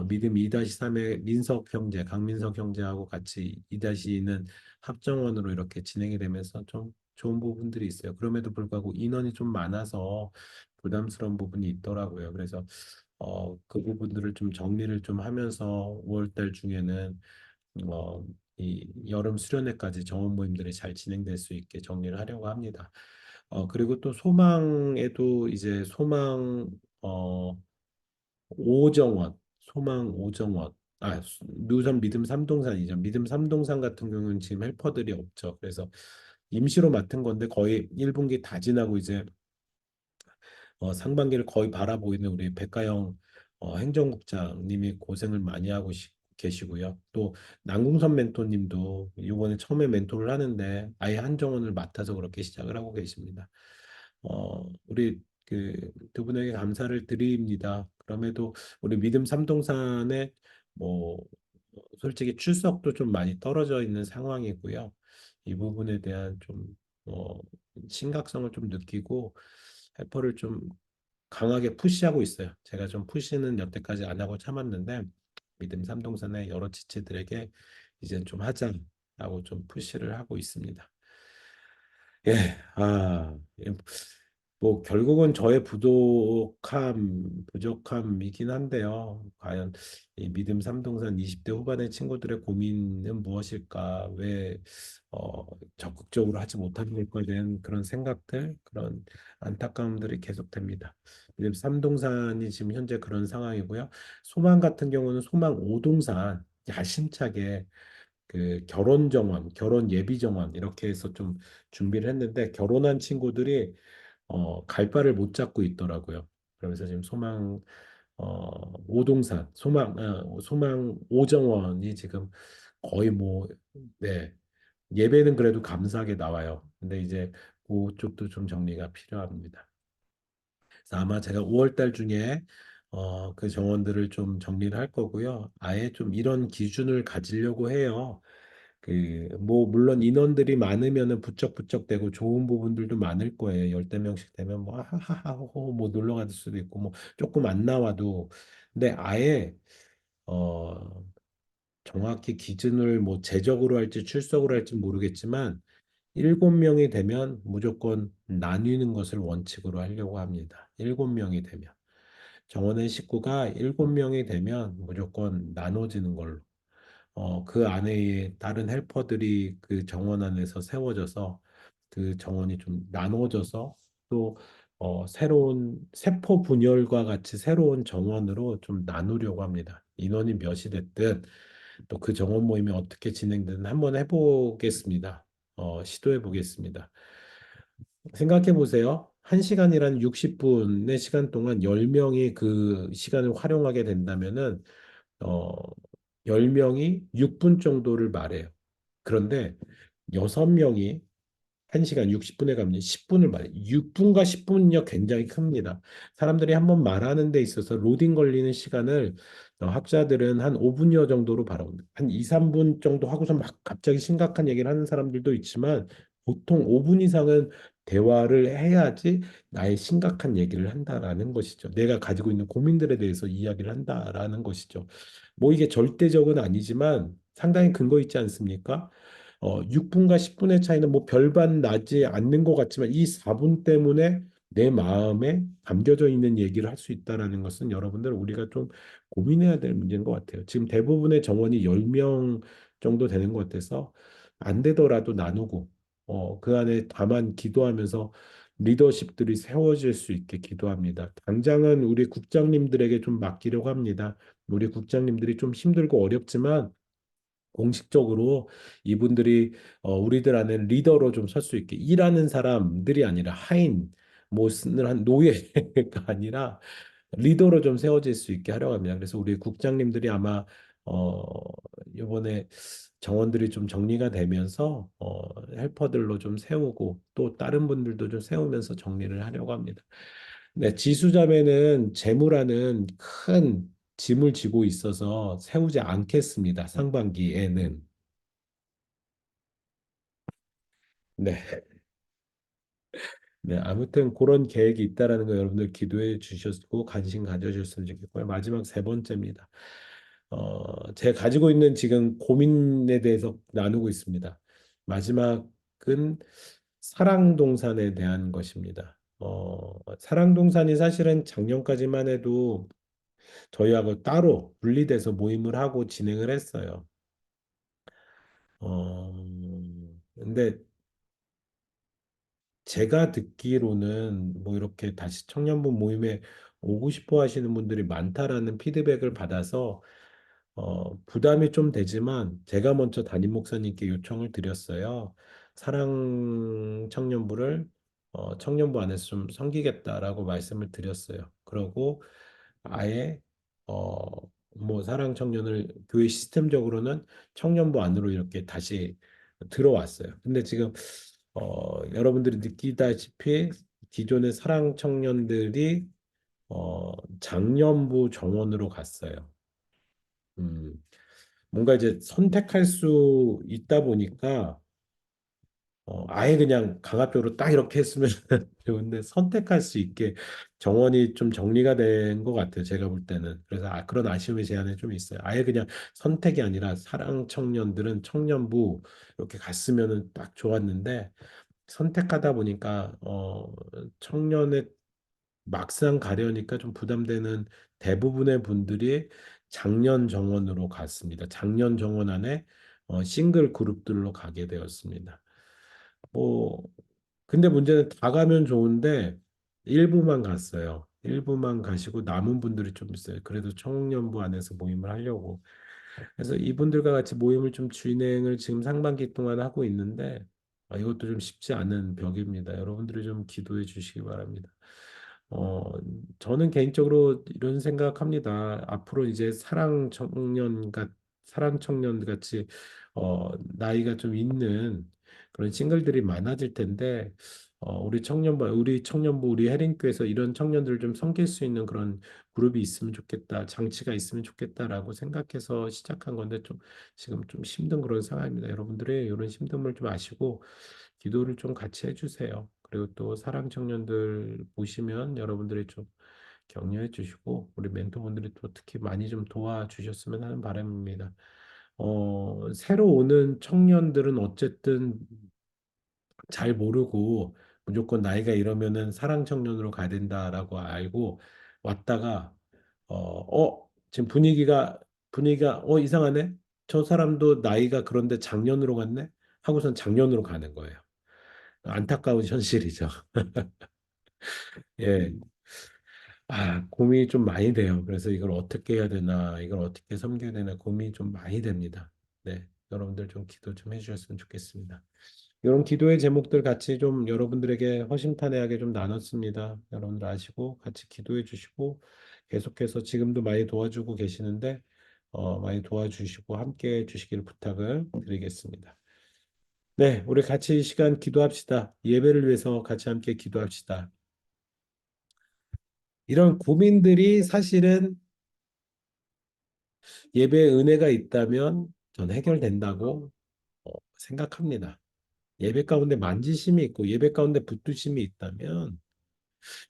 믿음 2-3의 민석 형제, 강민석 형제하고 같이 2-2는 합정원으로 이렇게 진행이 되면서 좀 좋은 부분들이 있어요. 그럼에도 불구하고 인원이 좀 많아서 부담스러운 부분이 있더라고요. 그래서 그 부분들을 좀 정리를 좀 하면서 5월 달 중에는 어, 이 여름 수련회까지 정원 모임들이 잘 진행될 수 있게 정리를 하려고 합니다. 그리고 또 소망에도 이제 어, 소망 오정원, 누선 믿음 삼동산이죠. 믿음 삼동산 같은 경우는 지금 헬퍼들이 없죠. 그래서 임시로 맡은 건데 거의 1분기 다 지나고 이제 상반기를 거의 바라보이는 우리 백가영 행정국장님이 고생을 많이 하고 계시고요. 또 남궁선 멘토님도 이번에 처음에 멘토를 하는데 아예 한정원을 맡아서 그렇게 시작을 하고 계십니다. 우리 그 두 분에게 감사를 드립니다. 그럼에도 우리 믿음 삼동산에 뭐 솔직히 출석도 좀 많이 떨어져 있는 상황이고요. 이 부분에 대한 좀 어, 심각성을 좀 느끼고 해퍼를 좀 강하게 푸시하고 있어요. 제가 좀 푸시는 여태까지 안 하고 참았는데 믿음 삼동산의 여러 지체들에게 이제 좀 하자라고 좀 푸시를 하고 있습니다. 예, 예, 뭐 결국은 저의 부족함이긴 한데요. 과연 이 믿음 삼동산 20대 후반의 친구들의 고민은 무엇일까? 왜 적극적으로 하지 못하는 걸까에 대한 그런 생각들, 그런 안타까움들이 계속됩니다. 믿음 삼동산이 지금 현재 그런 상황이고요. 소망 같은 경우는 소망 5동산 야심차게 그 결혼 정원, 결혼 예비 정원 이렇게 해서 좀 준비를 했는데 결혼한 친구들이 갈 바를 못 잡고 있더라고요. 그러면서 지금 소망 오정원이 지금 거의 뭐, 네, 예배는 그래도 감사하게 나와요. 근데 이제 그쪽도 좀 정리가 필요합니다. 그래서 아마 제가 5월 달 중에 그 정원들을 좀 정리를 할 거고요. 아예 좀 이런 기준을 가지려고 해요. 뭐, 물론 인원들이 많으면은 부쩍부쩍 되고 좋은 부분들도 많을 거예요. 10대 명씩 되면 뭐, 하하하호, 뭐, 놀러 갈 수도 있고, 뭐, 조금 안 나와도. 근데 아예, 어, 정확히 기준을 뭐, 제적으로 할지 출석으로 할지 모르겠지만, 7명이 되면 무조건 나뉘는 것을 원칙으로 하려고 합니다. 7명이 되면. 정원의 식구가 7명이 되면 무조건 나눠지는 걸로. 그 안에 다른 헬퍼들이 그 정원 안에서 세워져서 그 정원이 좀 나눠져서 또 새로운 세포 분열과 같이 새로운 정원으로 좀 나누려고 합니다. 인원이 몇이 됐든 또 그 정원 모임이 어떻게 진행되든 한번 해보겠습니다. 시도해 보겠습니다. 생각해 보세요. 1시간이란 60분의 시간 동안 10명이 그 시간을 활용하게 된다면은 어, 10명이 6분 정도를 말해요. 그런데 6명이 1시간 60분에 가면 10분을 말해요. 6분과 10분요 굉장히 큽니다. 사람들이 한번 말하는 데 있어서 로딩 걸리는 시간을 학자들은 한 5분여 정도로 바라봅니다. 한 2, 3분 정도 하고서 막 갑자기 심각한 얘기를 하는 사람들도 있지만 보통 5분 이상은 대화를 해야지 나의 심각한 얘기를 한다라는 것이죠. 내가 가지고 있는 고민들에 대해서 이야기를 한다라는 것이죠. 뭐 이게 절대적은 아니지만 상당히 근거 있지 않습니까? 6분과 10분의 차이는 뭐 별반 나지 않는 것 같지만 이 4분 때문에 내 마음에 담겨져 있는 얘기를 할 수 있다라는 것은 여러분들 우리가 좀 고민해야 될 문제인 것 같아요. 지금 대부분의 정원이 10명 정도 되는 것 같아서 안 되더라도 나누고 그 안에 다만 기도하면서 리더십들이 세워질 수 있게 기도합니다. 당장은 우리 국장님들에게 좀 맡기려고 합니다. 우리 국장님들이 좀 힘들고 어렵지만 공식적으로 이분들이 우리들 안에 리더로 좀 설 수 있게 일하는 사람들이 아니라 하인 모습을 한 노예가 아니라 리더로 좀 세워질 수 있게 하려고 합니다. 그래서 우리 국장님들이 아마 어 이번에 정원들이 좀 정리가 되면서 헬퍼들로 좀 세우고 또 다른 분들도 좀 세우면서 정리를 하려고 합니다. 네, 지수자매는 재무라는 큰 짐을 지고 있어서 세우지 않겠습니다. 상반기에는. 네. 네, 아무튼 그런 계획이 있다라는 거 여러분들 기도해 주셨고 관심 가져주셨으면 좋겠고요. 마지막 세 번째입니다. 제 가지고 있는 지금 고민에 대해서 나누고 있습니다. 마지막은 사랑동산에 대한 것입니다. 사랑동산이 사실은 작년까지만 해도 저희하고 따로 분리돼서 모임을 하고 진행을 했어요. 근데 제가 듣기로는 뭐 이렇게 다시 청년부 모임에 오고 싶어 하시는 분들이 많다라는 피드백을 받아서 부담이 좀 되지만 제가 먼저 담임 목사님께 요청을 드렸어요. 사랑 청년부를 청년부 안에서 좀 섬기겠다라고 말씀을 드렸어요. 그러고 아예 어, 뭐 사랑 청년을 교회 시스템적으로는 청년부 안으로 이렇게 다시 들어왔어요. 근데 지금 여러분들이 느끼다시피 기존의 사랑 청년들이 장년부 정원으로 갔어요. 음, 뭔가 이제 선택할 수 있다 보니까 아예 그냥 강압적으로 딱 이렇게 했으면 좋은데 선택할 수 있게 정원이 좀 정리가 된 것 같아요. 제가 볼 때는. 그래서 그런 아쉬움이 제 안에 좀 있어요. 아예 그냥 선택이 아니라 사랑 청년들은 청년부 이렇게 갔으면은 딱 좋았는데 선택하다 보니까 청년의 막상 가려니까 좀 부담되는 대부분의 분들이 작년 정원으로 갔습니다. 작년 정원 안에 싱글 그룹들로 가게 되었습니다. 뭐 근데 문제는 다 가면 좋은데 일부만 갔어요. 일부만 가시고 남은 분들이 좀 있어요. 그래도 청년부 안에서 모임을 하려고. 그래서 이분들과 같이 모임을 좀 진행을 지금 상반기 동안 하고 있는데 이것도 좀 쉽지 않은 벽입니다. 여러분들이 좀 기도해 주시기 바랍니다. 어, 저는 개인적으로 이런 생각합니다. 앞으로 이제 사랑 청년 같이 나이가 좀 있는 그런 싱글들이 많아질 텐데 우리 해링교에서 이런 청년들을 좀 섬길 수 있는 그런 그룹이 있으면 좋겠다, 장치가 있으면 좋겠다라고 생각해서 시작한 건데 좀 지금 좀 힘든 그런 상황입니다. 여러분들의 이런 힘듦을 좀 아시고 기도를 좀 같이 해주세요. 그리고 또 사랑 청년들 보시면 여러분들이 좀 격려해 주시고 우리 멘토분들이 또 특히 많이 좀 도와주셨으면 하는 바람입니다. 새로 오는 청년들은 어쨌든 잘 모르고 무조건 나이가 이러면은 사랑 청년으로 가야 된다라고 알고 왔다가 지금 분위기가 이상하네. 저 사람도 나이가 그런데 작년으로 갔네. 하고선 작년으로 가는 거예요. 안타까운 현실이죠. 예. 고민이 좀 많이 돼요. 그래서 이걸 어떻게 해야 되나, 이걸 어떻게 섬겨야 되나 고민이 좀 많이 됩니다. 네. 여러분들 좀 기도 좀 해주셨으면 좋겠습니다. 이런 기도의 제목들 같이 좀 여러분들에게 허심탄회하게 좀 나눴습니다. 여러분들 아시고 같이 기도해 주시고 계속해서 지금도 많이 도와주고 계시는데 많이 도와주시고 함께 해 주시길 부탁을 드리겠습니다. 네, 우리 같이 이 시간 기도합시다. 예배를 위해서 같이 함께 기도합시다. 이런 고민들이 사실은 예배의 은혜가 있다면 전 해결된다고 생각합니다. 예배 가운데 만지심이 있고 예배 가운데 붙드심이 있다면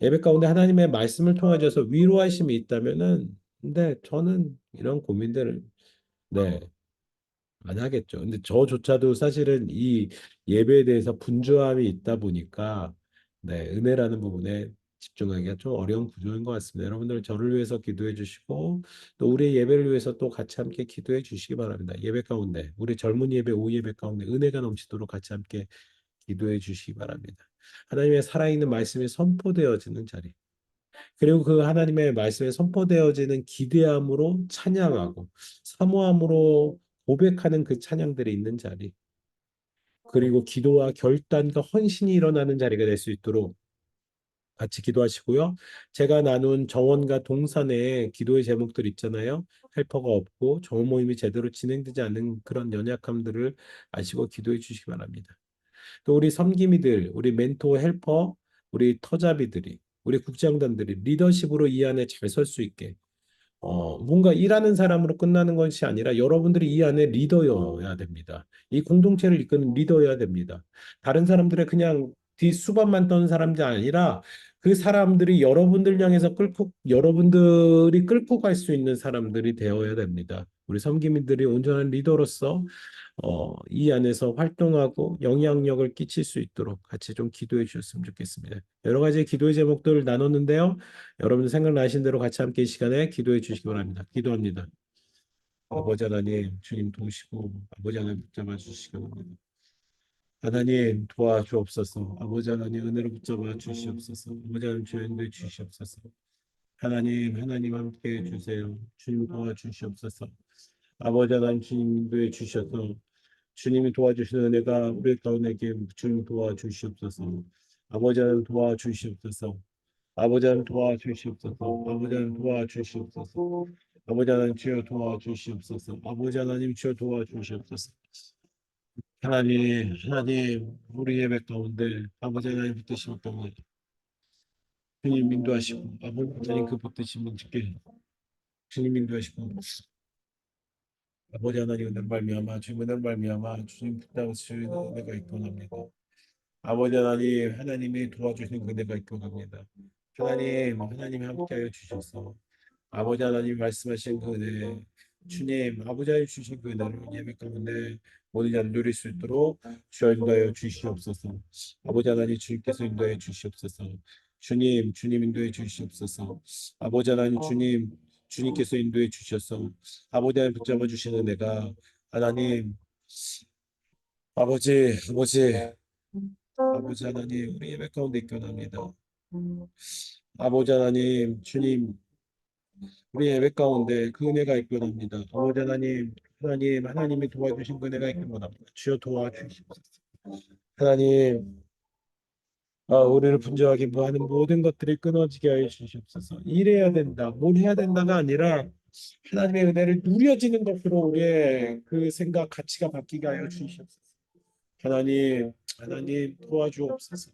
예배 가운데 하나님의 말씀을 통하여서 위로하심이 있다면은 근데 저는 이런 고민들을 네, 안 하겠죠. 근데 저조차도 사실은 이 예배에 대해서 분주함이 있다 보니까 네, 은혜라는 부분에 집중하기가 좀 어려운 구조인 것 같습니다. 여러분들 저를 위해서 기도해 주시고 또 우리 예배를 위해서 또 같이 함께 기도해 주시기 바랍니다. 예배 가운데 우리 젊은 예배, 오후 예배 가운데 은혜가 넘치도록 같이 함께 기도해 주시기 바랍니다. 하나님의 살아있는 말씀이 선포되어지는 자리. 그리고 그 하나님의 말씀에 선포되어지는 기대함으로 찬양하고 사모함으로 고백하는 그 찬양들이 있는 자리. 그리고 기도와 결단과 헌신이 일어나는 자리가 될 수 있도록 같이 기도하시고요. 제가 나눈 정원과 동산의 기도의 제목들 있잖아요. 헬퍼가 없고 정원 모임이 제대로 진행되지 않는 그런 연약함들을 아시고 기도해 주시기 바랍니다. 또 우리 섬김이들, 우리 멘토 헬퍼, 우리 터잡이들이, 우리 국장단들이 리더십으로 이 안에 잘 설 수 있게 뭔가 일하는 사람으로 끝나는 것이 아니라 여러분들이 이 안에 리더여야 됩니다. 이 공동체를 이끄는 리더여야 됩니다. 다른 사람들의 그냥 뒷수반만 떠는 사람이 아니라 그 사람들이 여러분들 향해서 여러분들이 끌고 갈 수 있는 사람들이 되어야 됩니다. 우리 섬기민들이 온전한 리더로서 이 안에서 활동하고 영향력을 끼칠 수 있도록 같이 좀 기도해 주셨으면 좋겠습니다. 여러 가지 기도의 제목들을 나눴는데요. 여러분 생각나신 대로 같이 함께 이 시간에 기도해 주시기 바랍니다. 기도합니다. 아버지 하나님, 주님 도우시고 아버지 하나님 붙잡아 주시기 바랍니다. 하나님 도와주옵소서. 아버지 하나님 은혜로 붙잡아 주시옵소서. 아버지 하나님 주인도해 주시옵소서. 하나님 함께 해주세요. 주님 도와주시옵소서. 아버지 하나님 주님 인도해 주셔서 주님이 도와주시는 은혜가 우리 가운데게 주님 도와주시옵소서. 아버지 하나님 도와주시옵소서. 아버지 하나님 도와주시옵소서. 아버지 하나님 도와주시옵소서. 아버지 하나님 주여 도와주시옵소서. 아버지 하나님 주여 도와주시옵소서. 하나님, 우리 예배 가운데 아버지 하나님 붙드시기 때문에 주님 인도하시고 아버지 하나님 그 붙드신 분께 주님 인도하시고 아버지 하나님 은혜로 말미암아 주님 은혜로 말미암아 주님 붙잡으시는 은혜가 있고 합니다. 아버지 하나님 하나님이 도와주시는 은혜가 있고 합니다. 하나님 함께하여 주셔서 아버지 하나님 말씀하신 그 은혜 주님 아버지 하나님 주신 그 은혜를 예배 가운데 모든 자를 누릴 수 있도록 주여 인도하여 주시옵소서. 아버지 하나님 주님께서 인도해 주시옵소서. 주님 인도해 주시옵소서. 아버지 하나님 주님께서 인도해 주셔서 아버지 하나님 붙잡아 주시는 은혜가 하나님 아버지 아버지 하나님 우리 예배 가운데 있게 원합니다. 아버지 하나님 주님 우리 예배 가운데 그 은혜가 있기 원합니다. 아버지 하나님이 도와주신 그 은혜가 있기 원합니다. 주여 도와주시옵소서. 하나님 우리를 분주하게 하는 모든 것들이 끊어지게 하여 주시옵소서. 일해야 된다, 뭘 해야 된다가 아니라 하나님의 은혜를 누려지는 것으로 우리의 그 생각, 가치가 바뀌게 하여 주시옵소서. 하나님 도와주옵소서.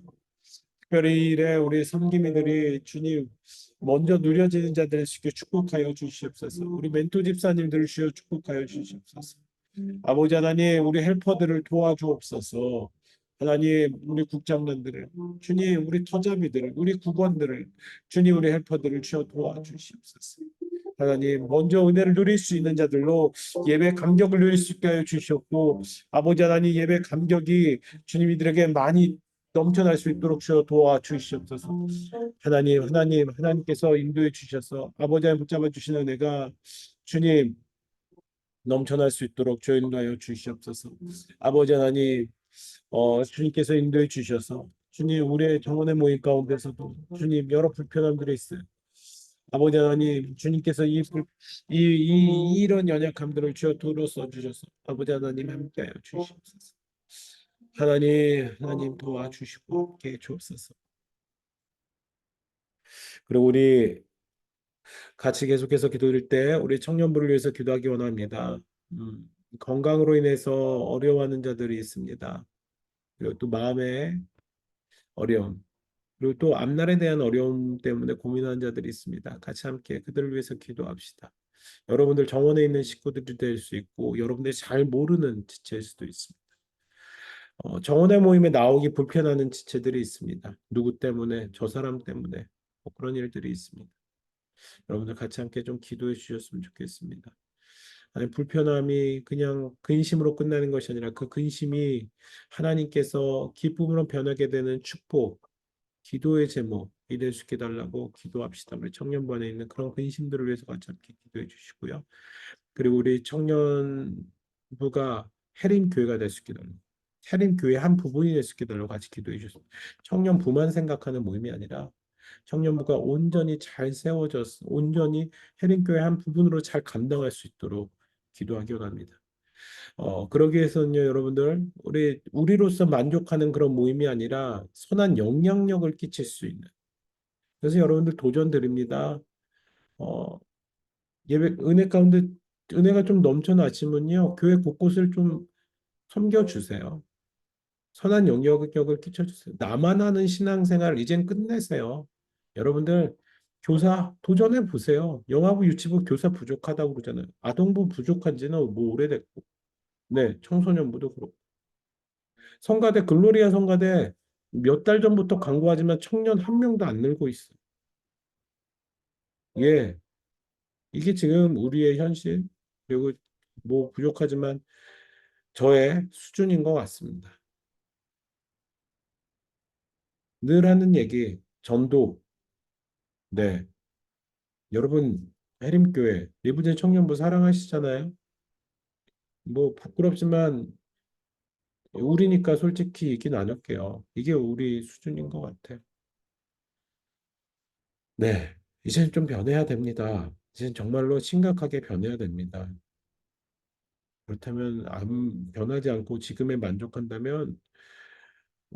특별히 이래 우리 섬기미들이 주님 먼저 누려지는 자들을 쉽게 축복하여 주시옵소서. 우리 멘토 집사님들을 주여 축복하여 주시옵소서. 아버지 하나님 우리 헬퍼들을 도와주옵소서. 하나님 우리 국장관들을 주님 우리 터잡이들을 우리 국원들을 주님 우리 헬퍼들을 주여 도와주시옵소서. 하나님 먼저 은혜를 누릴 수 있는 자들로 예배 감격을 누릴 수 있게 하여 주셨고 아버지 하나님 예배 감격이 주님 이들에게 많이 넘쳐날 수 있도록 주여 도와주시옵소서. 하나님께서 인도해 주셔서 아버지 하나님 붙잡아 주시는 은혜가 주님 넘쳐날 수 있도록 주여 인도하여 주시옵소서. 아버지 하나님 주님께서 인도해 주셔서 주님 우리의 정원의 모임 가운데서도 주님 여러 불편함들이 있어요. 아버지 하나님 주님께서 이런 연약함들을 주여 도로 써주셔서 아버지 하나님 함께하여 주시옵소서. 하나님 도와주시고 함께해 주옵소서. 그리고 우리 같이 계속해서 기도드릴 때 우리 청년부를 위해서 기도하기 원합니다. 건강으로 인해서 어려워하는 자들이 있습니다. 그리고 또 마음의 어려움, 그리고 또 앞날에 대한 어려움 때문에 고민하는 자들이 있습니다. 같이 함께 그들을 위해서 기도합시다. 여러분들 정원에 있는 식구들이 될 수 있고 여러분들이 잘 모르는 지체일 수도 있습니다. 정원의 모임에 나오기 불편하는 지체들이 있습니다. 누구 때문에, 저 사람 때문에 뭐 그런 일들이 있습니다. 여러분들 같이 함께 좀 기도해 주셨으면 좋겠습니다. 아니, 불편함이 그냥 근심으로 끝나는 것이 아니라 그 근심이 하나님께서 기쁨으로 변하게 되는 축복, 기도의 제목이 될 수 있게 달라고 기도합시다. 우리 청년부안에 있는 그런 근심들을 위해서 같이 함께 기도해 주시고요. 그리고 우리 청년부가 해림 교회가 될 수 있게 달라고, 해림 교회 한 부분이 될 수 있게 달라고 같이 기도해 주셨습니다. 청년부만 생각하는 모임이 아니라 청년부가 온전히 잘 세워져서 온전히 해림 교회 한 부분으로 잘 감당할 수 있도록 기도하기 원합니다. 그러기 위해서는요, 여러분들, 우리로서 만족하는 그런 모임이 아니라 선한 영향력을 끼칠 수 있는. 그래서 여러분들 도전 드립니다. 어, 예배, 은혜 가운데, 은혜가 좀 넘쳐나시면요, 교회 곳곳을 좀 섬겨주세요. 선한 영향력을 끼쳐주세요. 나만 하는 신앙생활 이젠 끝내세요. 여러분들, 교사 도전해 보세요. 영아부, 유치부 교사 부족하다고 그러잖아요. 아동부 부족한 지는 뭐 오래됐고. 네, 청소년부도 그렇고. 성가대 글로리아 성가대 몇 달 전부터 광고하지만 청년 한 명도 안 늘고 있어. 예, 이게 지금 우리의 현실 그리고 뭐 부족하지만 저의 수준인 것 같습니다. 늘 하는 얘기 전도. 네, 여러분 해림교회 리브제 청년부 사랑하시잖아요. 뭐 부끄럽지만 우리니까 솔직히 얘기 나눌게요. 이게 우리 수준인 것 같아요. 네, 이제는 좀 변해야 됩니다. 이제는 정말로 심각하게 변해야 됩니다. 그렇다면 변하지 않고 지금에 만족한다면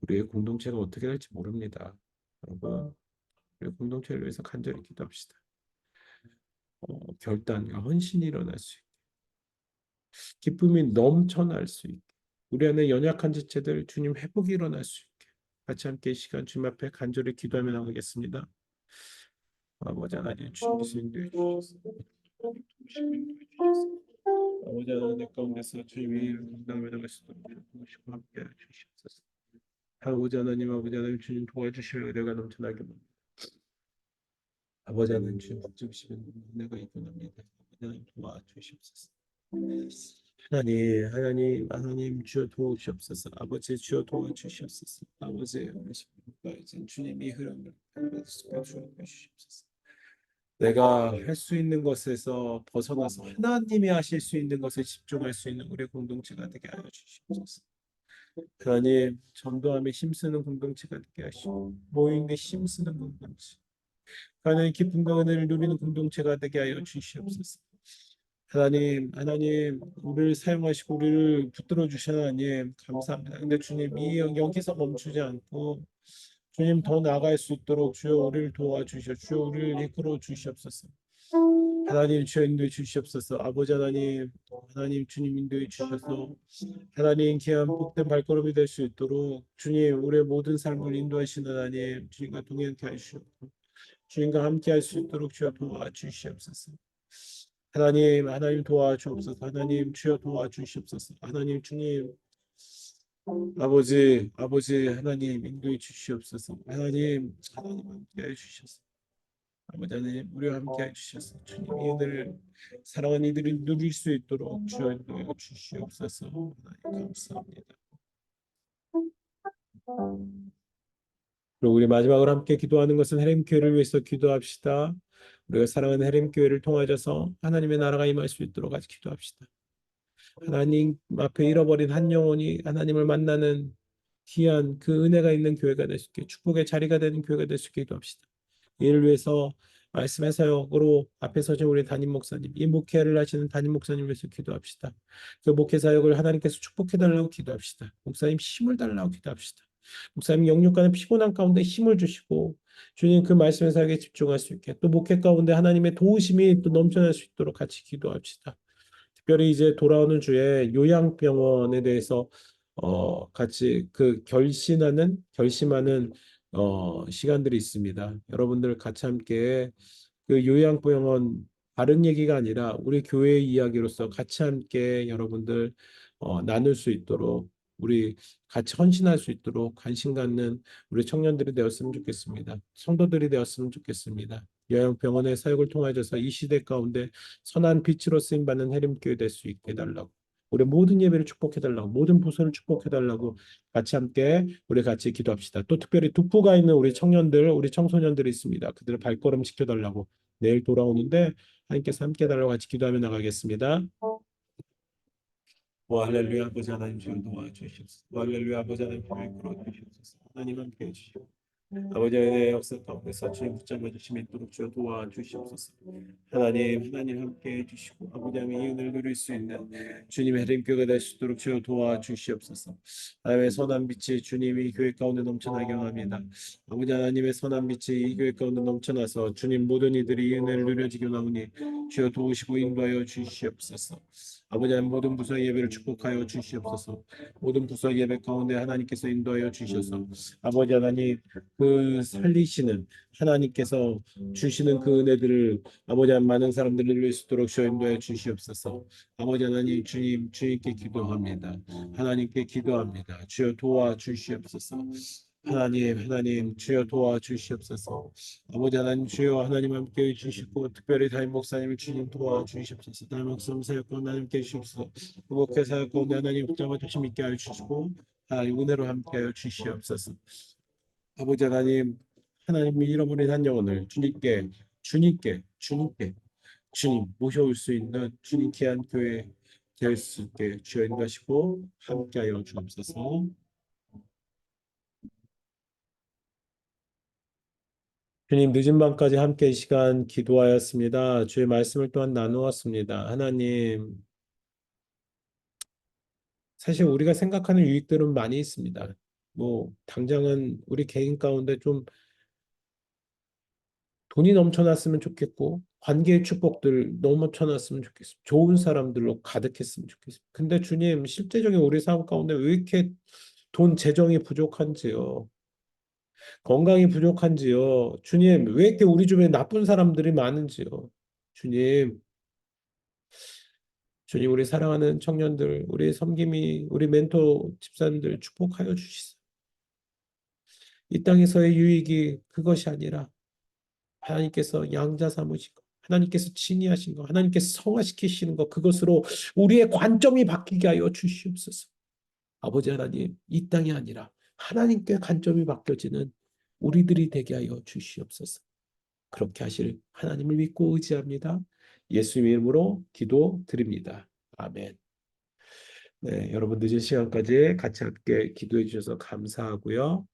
우리의 공동체가 어떻게 될지 모릅니다. 여러분, 우리 공동체를 위해서 간절히 기도합시다. 결단과 헌신이 일어날 수 있게, 기쁨이 넘쳐날 수 있게, 우리 안에 연약한 지체들 주님 회복이 일어날 수 있게 같이 함께 이 시간 주님 앞에 간절히 기도하며 나가겠습니다. 아버지 하나님 주님 인도해 주시옵소서. 아버지 하나님 내 가운데서 주님의 이름을 감당하며 나갈 수 있도록 도우시고 함께 주시옵소서. 아버지 하나님 주님 도와주실 은혜가 넘쳐나게 합니다. 아버지 하나님 주님 붙잡으시면 은혜가 있구나입니다. 아버지 하나님 도와주시옵소서. 하나님 주여 도우시옵소서. 아버지 주여 도와주시옵소서. 아버지 이제 주님이 흐름을 주시옵소서. 내가 할 수 있는 것에서 벗어나서 하나님이 하실 수 있는 것에 집중할 수 있는 우리 공동체가 되게 하여 주시옵소서. 하나님 전도함에 힘쓰는 공동체가 되게 하시고 모임에 힘쓰는 공동체, 하나님 기쁨과 은혜를 누리는 공동체가 되게 하여 주시옵소서. 하나님, 우리를 사용하시고 우리를 붙들어 주신 하나님 감사합니다. 근데 주님 여기서 멈추지 않고 주님 더 나아갈 수 있도록 주여 우리를 도와주셔 주여 우리를 이끌어 주시옵소서. 하나님 주여 인도해 주시옵소서. 아버지 하나님 주님 인도해 주셔서 하나님 귀한 복된 발걸음이 될 수 있도록 주님 우리의 모든 삶을 인도하시는 하나님 주님과 동행케 하시옵고 주님과 함께 할 수 있도록 주여 도와주시옵소서. 하나님 도와주옵소서. 하나님 주여 도와주시옵소서. 하나님 주님 아버지 하나님 인도해 주시옵소서. 하나님 함께 해 주셔서 아버지 하나님 우리와 함께 해 주셔서 주님의 은혜를 사랑하는 이들이 누릴 수 있도록 주여 인도해 주시옵소서. 하나님 감사합니다. 그리고 우리 마지막으로 함께 기도하는 것은 해림교회를 위해서 기도합시다. 우리가 사랑하는 해림교회를 통하여서 하나님의 나라가 임할 수 있도록 같이 기도합시다. 하나님 앞에 잃어버린 한 영혼이 하나님을 만나는 귀한 그 은혜가 있는 교회가 될 수 있게 축복의 자리가 되는 교회가 될 수 있게 기도합시다. 이를 위해서 말씀의 사역으로 앞에 서신 우리 담임 목사님, 이 목회를 하시는 담임 목사님 위해서 기도합시다. 그 목회 사역을 하나님께서 축복해 달라고 기도합시다. 목사님 힘을 달라고 기도합시다. 목사님 영육간의 피곤한 가운데 힘을 주시고 주님 그 말씀의 사역에 집중할 수 있게 또 목회 가운데 하나님의 도우심이 또 넘쳐날 수 있도록 같이 기도합시다. 특별히 이제 돌아오는 주에 요양병원에 대해서 같이 그 결심하는 시간들이 있습니다. 여러분들 같이 함께 그 요양병원 다른 얘기가 아니라 우리 교회의 이야기로서 같이 함께 여러분들 나눌 수 있도록 우리 같이 헌신할 수 있도록 관심 갖는 우리 청년들이 되었으면 좋겠습니다. 성도들이 되었으면 좋겠습니다. 요양병원의 사역을 통하여서 이 시대 가운데 선한 빛으로 쓰임 받는 해림교회 될 수 있게 해달라고. 우리 모든 예배를 축복해달라고, 모든 부서를 축복해달라고 같이 함께 우리 같이 기도합시다. 또 특별히 tuk부가 있는 우리 청년들, 우리 청소년들이 있습니다. 그들을 발걸음 시켜달라고 내일 돌아오는데 하나님께서 함께 해달라고 같이 기도하며 나가겠습니다. 오 할렐루야 아버지 하나님 주여 도와주시옵소서. 오 할렐루야 아버지 하나님 교회 끌어주시옵소서. 하나님 함께 해주시옵소서. 아버지의 은혜의 역사 가운데서 주님 붙잡아 주심이 있도록 주여 도와주시옵소서. 하나님 함께 해주시고 아버지 하나님 이 은혜를 누릴 수 있는 주님의 해림교회가 될 수 있도록 주여 도와주시옵소서. 하나님의 선한 빛이 주님이 교회 가운데 넘쳐나게 원합니다. 아버지 하나님의 선한 빛이 이 교회 가운데 넘쳐나서 주님 모든 이들이 이 은혜를 누려지게 원하오니 주여 도우시고 인도하여 주시옵소서. 아버지 하나님 모든 부서 예배를 축복하여 주시옵소서. 모든 부서 예배 가운데 하나님께서 인도하여 주셔서 아버지 하나님 그 살리시는 하나님께서 주시는 그 은혜들을 아버지 하나님 많은 사람들이 누릴 수 있도록 주여 인도해 주시옵소서. 아버지 하나님 주님께 기도합니다. 하나님께 기도합니다. 주여 도와주시옵소서. 하나님 주여 도와주시옵소서. 아버지 하나님 주여 하나님 함께 해주시고 특별히 담임 목사님을 주님 도와주시옵소서. 담임 목사님 사역 가운데 하나님께 해주시옵소서. 목회 사역 가운데 하나님 붙잡아 주심 있게 하여 주시고 하나님 은혜로 함께 하여 주시옵소서. 아버지 하나님 잃어버린 한 영혼을 주님께 주님 모셔올 수 있는 주님 귀한 교회 될 수 있게 주여 인도하시고 함께하여 주옵소서. 주님 늦은 밤까지 함께 이 시간 기도하였습니다. 주의 말씀을 또한 나누었습니다. 하나님 사실 우리가 생각하는 유익들은 많이 있습니다. 뭐 당장은 우리 개인 가운데 좀 돈이 넘쳐났으면 좋겠고 관계의 축복들 넘쳐났으면 좋겠습니다. 좋은 사람들로 가득했으면 좋겠습니다. 근데 주님 실제적인 우리 삶 가운데 왜 이렇게 돈 재정이 부족한지요? 건강이 부족한지요? 주님 왜 이렇게 우리 주변에 나쁜 사람들이 많은지요? 주님 주님 우리 사랑하는 청년들 우리 섬김이 우리 멘토 집사님들 축복하여 주시소. 이 땅에서의 유익이 그것이 아니라 하나님께서 양자 삼으시고 하나님께서 칭의하신 거 하나님께서 성화시키시는 거 그것으로 우리의 관점이 바뀌게 하여 주시옵소서. 아버지 하나님 이 땅이 아니라 하나님께 관점이 바뀌어지는 우리들이 되게 하여 주시옵소서. 그렇게 하실 하나님을 믿고 의지합니다. 예수님의 이름으로 기도드립니다. 아멘. 네, 여러분 늦은 시간까지 같이 함께 기도해 주셔서 감사하고요.